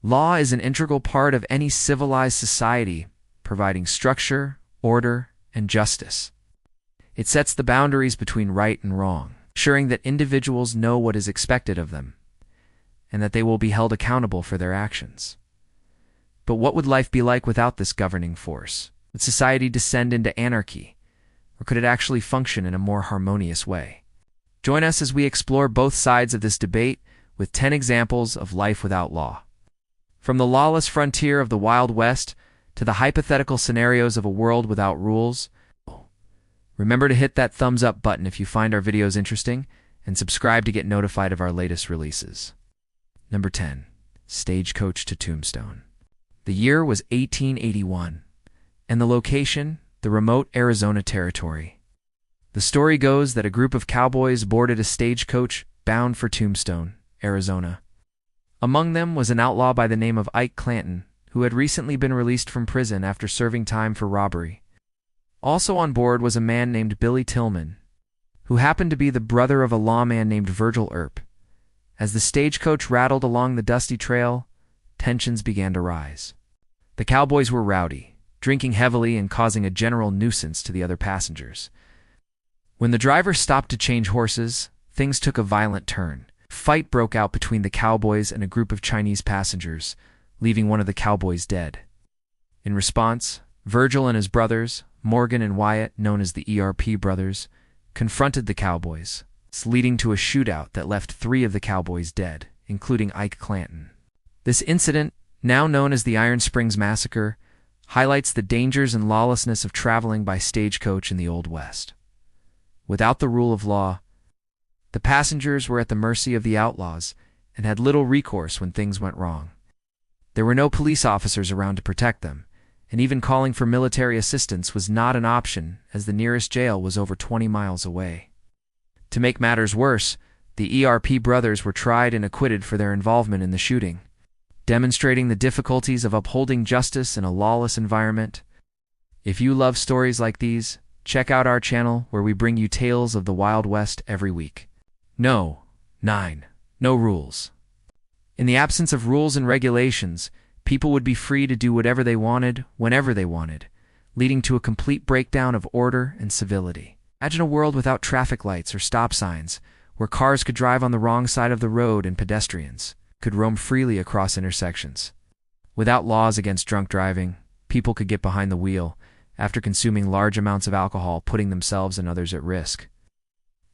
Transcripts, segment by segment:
Law is an integral part of any civilized society, providing structure, order, and justice. It sets the boundaries between right and wrong, ensuring that individuals know what is expected of them, and that they will be held accountable for their actions. But what would life be like without this governing force? Would society descend into anarchy, or could it actually function in a more harmonious way? Join us as we explore both sides of this debate with 10 examples of life without law. From the lawless frontier of the Wild West to the hypothetical scenarios of a world without rules. Remember to hit that thumbs up button if you find our videos interesting, and subscribe to get notified of our latest releases. Number 10. Stagecoach to Tombstone. The year was 1881, and the location, the remote Arizona Territory. The story goes that a group of cowboys boarded a stagecoach bound for Tombstone, Arizona. Among them was an outlaw by the name of Ike Clanton, who had recently been released from prison after serving time for robbery. Also on board was a man named Billy Tillman, who happened to be the brother of a lawman named Virgil Earp. As the stagecoach rattled along the dusty trail, tensions began to rise. The cowboys were rowdy, drinking heavily and causing a general nuisance to the other passengers. When the driver stopped to change horses, things took a violent turn. A fight broke out between the cowboys and a group of Chinese passengers, leaving one of the cowboys dead. In response, Virgil and his brothers, Morgan and Wyatt, known as the ERP brothers, confronted the cowboys, leading to a shootout that left 3 of the cowboys dead, including Ike Clanton. This incident, now known as the Iron Springs Massacre, highlights the dangers and lawlessness of traveling by stagecoach in the Old West. Without the rule of law, the passengers were at the mercy of the outlaws and had little recourse when things went wrong. There were no police officers around to protect them, and even calling for military assistance was not an option as the nearest jail was over 20 miles away. To make matters worse, the ERP brothers were tried and acquitted for their involvement in the shooting, demonstrating the difficulties of upholding justice in a lawless environment. If you love stories like these, check out our channel where we bring you tales of the Wild West every week. No rules. In the absence of rules and regulations, people would be free to do whatever they wanted, whenever they wanted, leading to a complete breakdown of order and civility. Imagine a world without traffic lights or stop signs, where cars could drive on the wrong side of the road and pedestrians could roam freely across intersections. Without laws against drunk driving, people could get behind the wheel after consuming large amounts of alcohol, putting themselves and others at risk.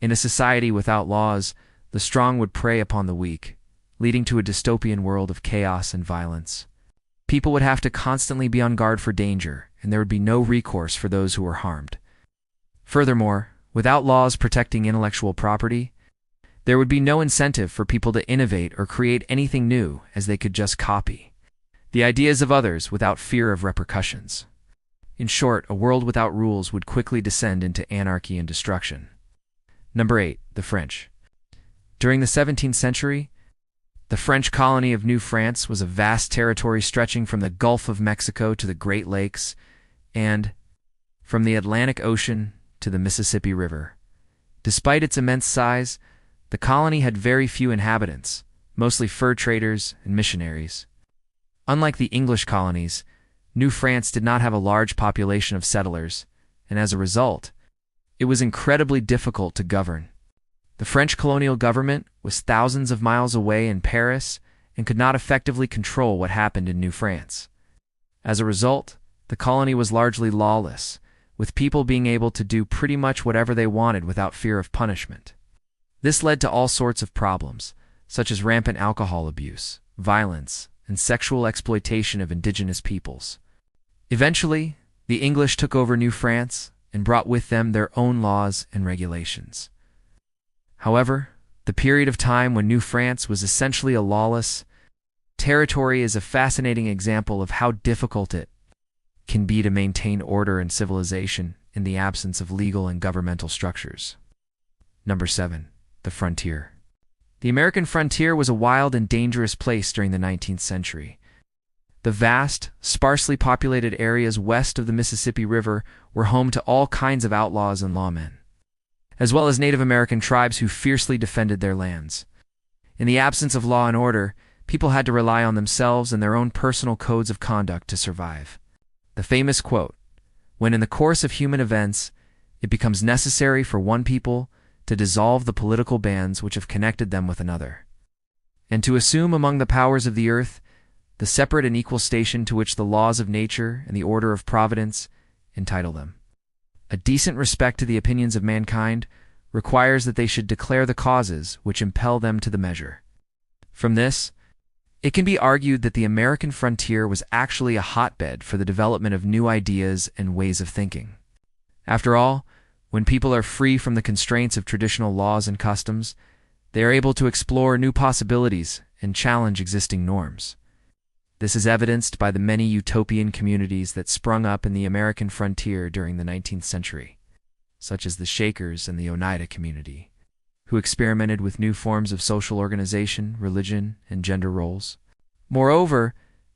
In a society without laws, the strong would prey upon the weak, leading to a dystopian world of chaos and violence. People would have to constantly be on guard for danger, and there would be no recourse for those who were harmed. Furthermore, without laws protecting intellectual property, there would be no incentive for people to innovate or create anything new, as they could just copy the ideas of others without fear of repercussions. In short, a world without rules would quickly descend into anarchy and destruction. Number 8. The French. During the 17th century, the French colony of New France was a vast territory stretching from the Gulf of Mexico to the Great Lakes and from the Atlantic Ocean to the Mississippi River. Despite its immense size, the colony had very few inhabitants, mostly fur traders and missionaries. Unlike the English colonies, New France did not have a large population of settlers, and as a result, it was incredibly difficult to govern. The French colonial government was thousands of miles away in Paris and could not effectively control what happened in New France. As a result, the colony was largely lawless, with people being able to do pretty much whatever they wanted without fear of punishment. This led to all sorts of problems, such as rampant alcohol abuse, violence, and sexual exploitation of indigenous peoples. Eventually, the English took over New France and brought with them their own laws and regulations. However, the period of time when New France was essentially a lawless territory is a fascinating example of how difficult it can be to maintain order and civilization in the absence of legal and governmental structures. Number 7. The Frontier. The American frontier was a wild and dangerous place during the 19th century. The vast, sparsely populated areas west of the Mississippi River were home to all kinds of outlaws and lawmen, as well as Native American tribes who fiercely defended their lands. In the absence of law and order, People had to rely on themselves and their own personal codes of conduct to survive. The famous quote, "When in the course of human events, it becomes necessary for one people to dissolve the political bands which have connected them with another, and to assume among the powers of the earth the separate and equal station to which the laws of nature and the order of providence entitle them. A decent respect to the opinions of mankind requires that they should declare the causes which impel them to the measure." From this, it can be argued that the American frontier was actually a hotbed for the development of new ideas and ways of thinking. After all, when people are free from the constraints of traditional laws and customs, they are able to explore new possibilities and challenge existing norms. This is evidenced by the many utopian communities that sprung up in the American frontier during the 19th century, such as the Shakers and the Oneida community, who experimented with new forms of social organization, religion, and gender roles. Moreover,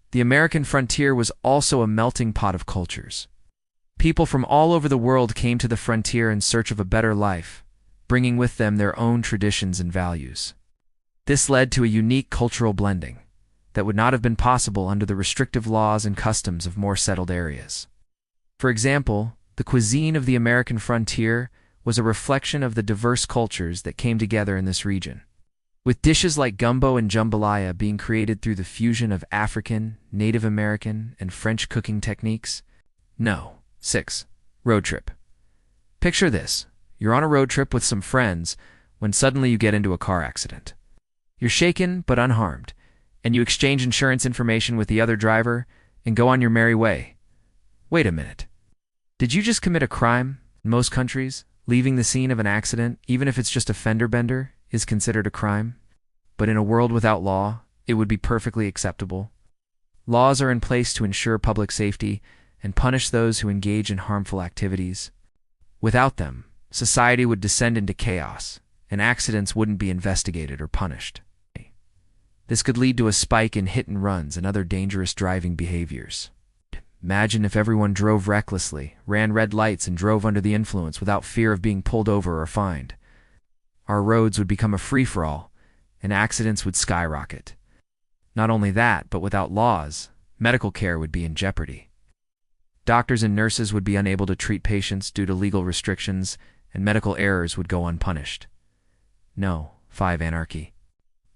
the American frontier was also a melting pot of cultures. People from all over the world came to the frontier in search of a better life, bringing with them their own traditions and values. This led to a unique cultural blending that would not have been possible under the restrictive laws and customs of more settled areas. For example, the cuisine of the American frontier was a reflection of the diverse cultures that came together in this region, with dishes like gumbo and jambalaya being created through the fusion of African, Native American, and French cooking techniques. 6. Road trip. Picture this. You're on a road trip with some friends when suddenly you get into a car accident. You're shaken but unharmed, and you exchange insurance information with the other driver and go on your merry way. Wait a minute. Did you just commit a crime? In most countries, leaving the scene of an accident, even if it's just a fender bender, is considered a crime. But in a world without law, it would be perfectly acceptable. Laws are in place to ensure public safety and punish those who engage in harmful activities. Without them, society would descend into chaos, and accidents wouldn't be investigated or punished. This could lead to a spike in hit and runs and other dangerous driving behaviors. Imagine if everyone drove recklessly, ran red lights, and drove under the influence without fear of being pulled over or fined. Our roads would become a free-for-all, and accidents would skyrocket. Not only that, but without laws, medical care would be in jeopardy. Doctors and nurses would be unable to treat patients due to legal restrictions, and medical errors would go unpunished. 5. Anarchy.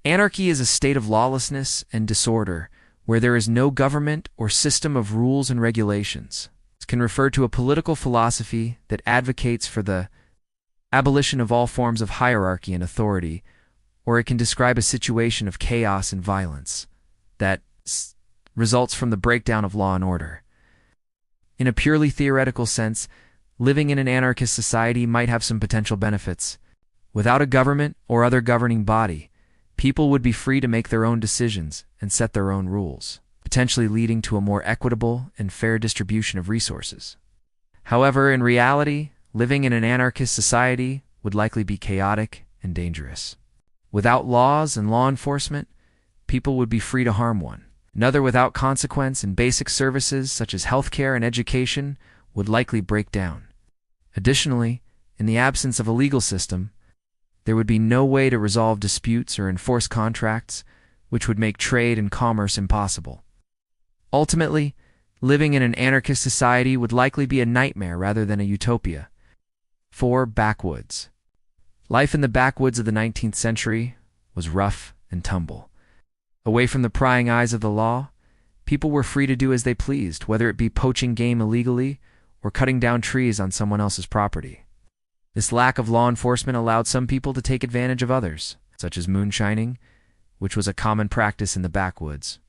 Anarchy is a state of lawlessness and disorder where there is no government or system of rules and regulations. It can refer to a political philosophy that advocates for the abolition of all forms of hierarchy and authority, or it can describe a situation of chaos and violence that results from the breakdown of law and order. In a purely theoretical sense, living in an anarchist society might have some potential benefits. Without a government or other governing body, people would be free to make their own decisions and set their own rules, potentially leading to a more equitable and fair distribution of resources. However, in reality, living in an anarchist society would likely be chaotic and dangerous. Without laws and law enforcement, people would be free to harm one another without consequence, and basic services such as healthcare and education would likely break down. Additionally, in the absence of a legal system, there would be no way to resolve disputes or enforce contracts, which would make trade and commerce impossible. Ultimately, living in an anarchist society would likely be a nightmare rather than a utopia. 4. Backwoods. Life in the backwoods of the 19th century was rough and tumble. Away from the prying eyes of the law, people were free to do as they pleased, whether it be poaching game illegally or cutting down trees on someone else's property. This lack of law enforcement allowed some people to take advantage of others, such as moonshining, which was a common practice in the backwoods.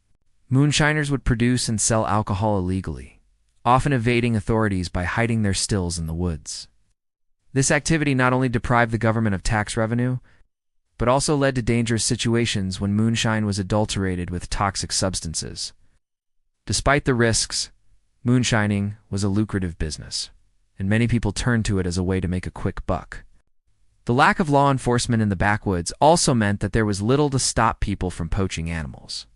Moonshiners would produce and sell alcohol illegally, often evading authorities by hiding their stills in the woods. This activity not only deprived the government of tax revenue, but also led to dangerous situations when moonshine was adulterated with toxic substances. Despite the risks, moonshining was a lucrative business, and many people turned to it as a way to make a quick buck. The lack of law enforcement in the backwoods also meant that there was little to stop people from poaching animals.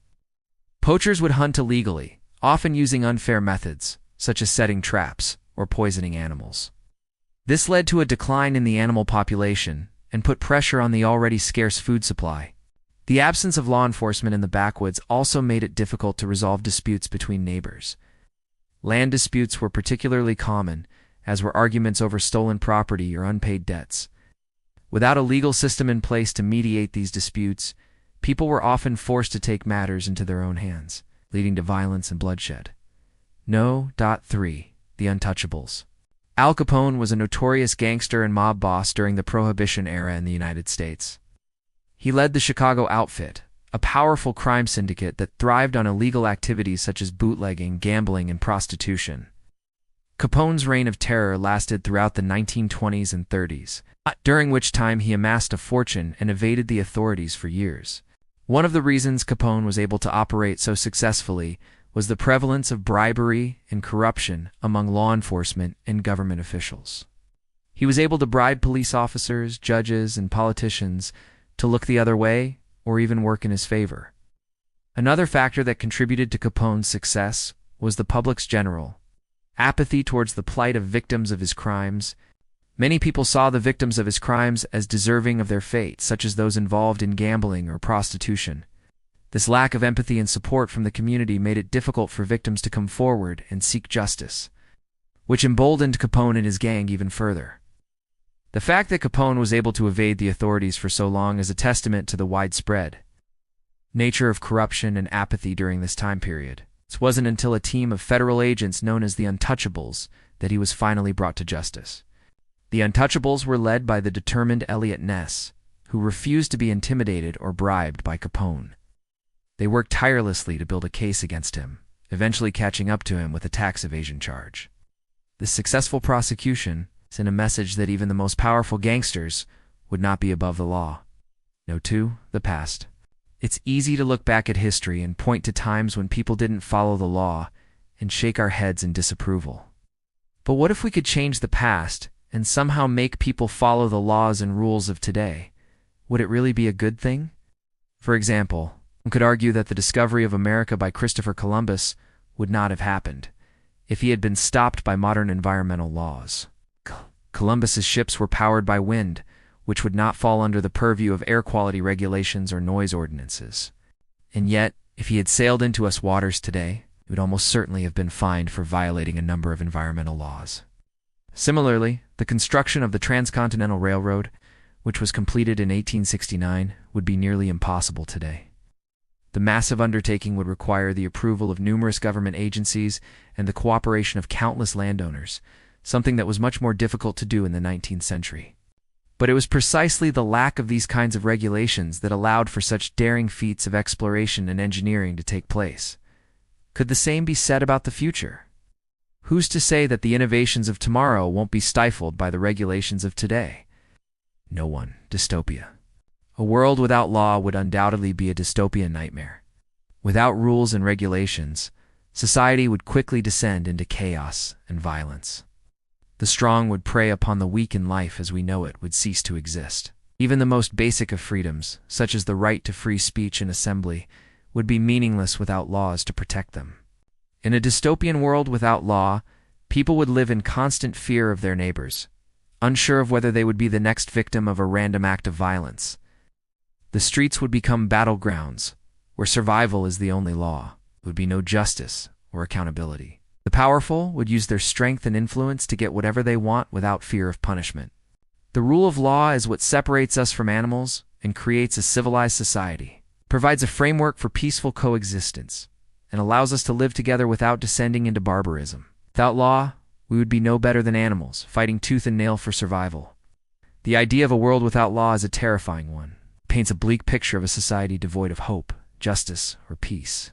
Poachers would hunt illegally, often using unfair methods, such as setting traps or poisoning animals. This led to a decline in the animal population and put pressure on the already scarce food supply. The absence of law enforcement in the backwoods also made it difficult to resolve disputes between neighbors. Land disputes were particularly common, as were arguments over stolen property or unpaid debts. Without a legal system in place to mediate these disputes, people were often forced to take matters into their own hands, leading to violence and bloodshed. No. 3. The Untouchables. Al Capone was a notorious gangster and mob boss during the Prohibition era in the United States. He led the Chicago Outfit, a powerful crime syndicate that thrived on illegal activities such as bootlegging, gambling, and prostitution. Capone's reign of terror lasted throughout the 1920s and 30s, during which time he amassed a fortune and evaded the authorities for years. One of the reasons Capone was able to operate so successfully was the prevalence of bribery and corruption among law enforcement and government officials. He was able to bribe police officers, judges, and politicians to look the other way or even work in his favor. Another factor that contributed to Capone's success was the public's general apathy towards the plight of victims of his crimes. Many people saw the victims of his crimes as deserving of their fate, such as those involved in gambling or prostitution. This lack of empathy and support from the community made it difficult for victims to come forward and seek justice, which emboldened Capone and his gang even further. The fact that Capone was able to evade the authorities for so long is a testament to the widespread nature of corruption and apathy during this time period. It wasn't until a team of federal agents known as the Untouchables that he was finally brought to justice. The Untouchables were led by the determined Eliot Ness, who refused to be intimidated or bribed by Capone. They worked tirelessly to build a case against him, eventually catching up to him with a tax evasion charge. This successful prosecution sent a message that even the most powerful gangsters would not be above the law. No. 2. The past. It's easy to look back at history and point to times when people didn't follow the law and shake our heads in disapproval. But what if we could change the past and somehow make people follow the laws and rules of today? Would it really be a good thing? For example, one could argue that the discovery of America by Christopher Columbus would not have happened if he had been stopped by modern environmental laws. Columbus's ships were powered by wind, which would not fall under the purview of air quality regulations or noise ordinances. And yet, if he had sailed into us waters today, he would almost certainly have been fined for violating a number of environmental laws. Similarly, the construction of the Transcontinental Railroad, which was completed in 1869, would be nearly impossible today. The massive undertaking would require the approval of numerous government agencies and the cooperation of countless landowners, something that was much more difficult to do in the 19th century. But it was precisely the lack of these kinds of regulations that allowed for such daring feats of exploration and engineering to take place. Could the same be said about the future? Who's to say that the innovations of tomorrow won't be stifled by the regulations of today? No one. Dystopia. A world without law would undoubtedly be a dystopian nightmare. Without rules and regulations, society would quickly descend into chaos and violence. The strong would prey upon the weak, and life as we know it would cease to exist. Even the most basic of freedoms, such as the right to free speech and assembly, would be meaningless without laws to protect them. In a dystopian world without law, people would live in constant fear of their neighbors, unsure of whether they would be the next victim of a random act of violence. The streets would become battlegrounds, where survival is the only law. There would be no justice or accountability. The powerful would use their strength and influence to get whatever they want without fear of punishment. The rule of law is what separates us from animals and creates a civilized society, provides a framework for peaceful coexistence, and allows us to live together without descending into barbarism. Without law, we would be no better than animals, fighting tooth and nail for survival. The idea of a world without law is a terrifying one. It paints a bleak picture of a society devoid of hope, justice, or peace.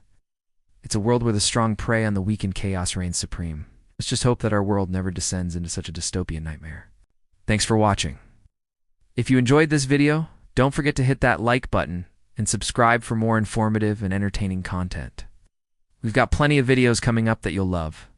It's a world where the strong prey on the weak and chaos reigns supreme. Let's just hope that our world never descends into such a dystopian nightmare. Thanks for watching. If you enjoyed this video, don't forget to hit that like button and subscribe for more informative and entertaining content. We've got plenty of videos coming up that you'll love.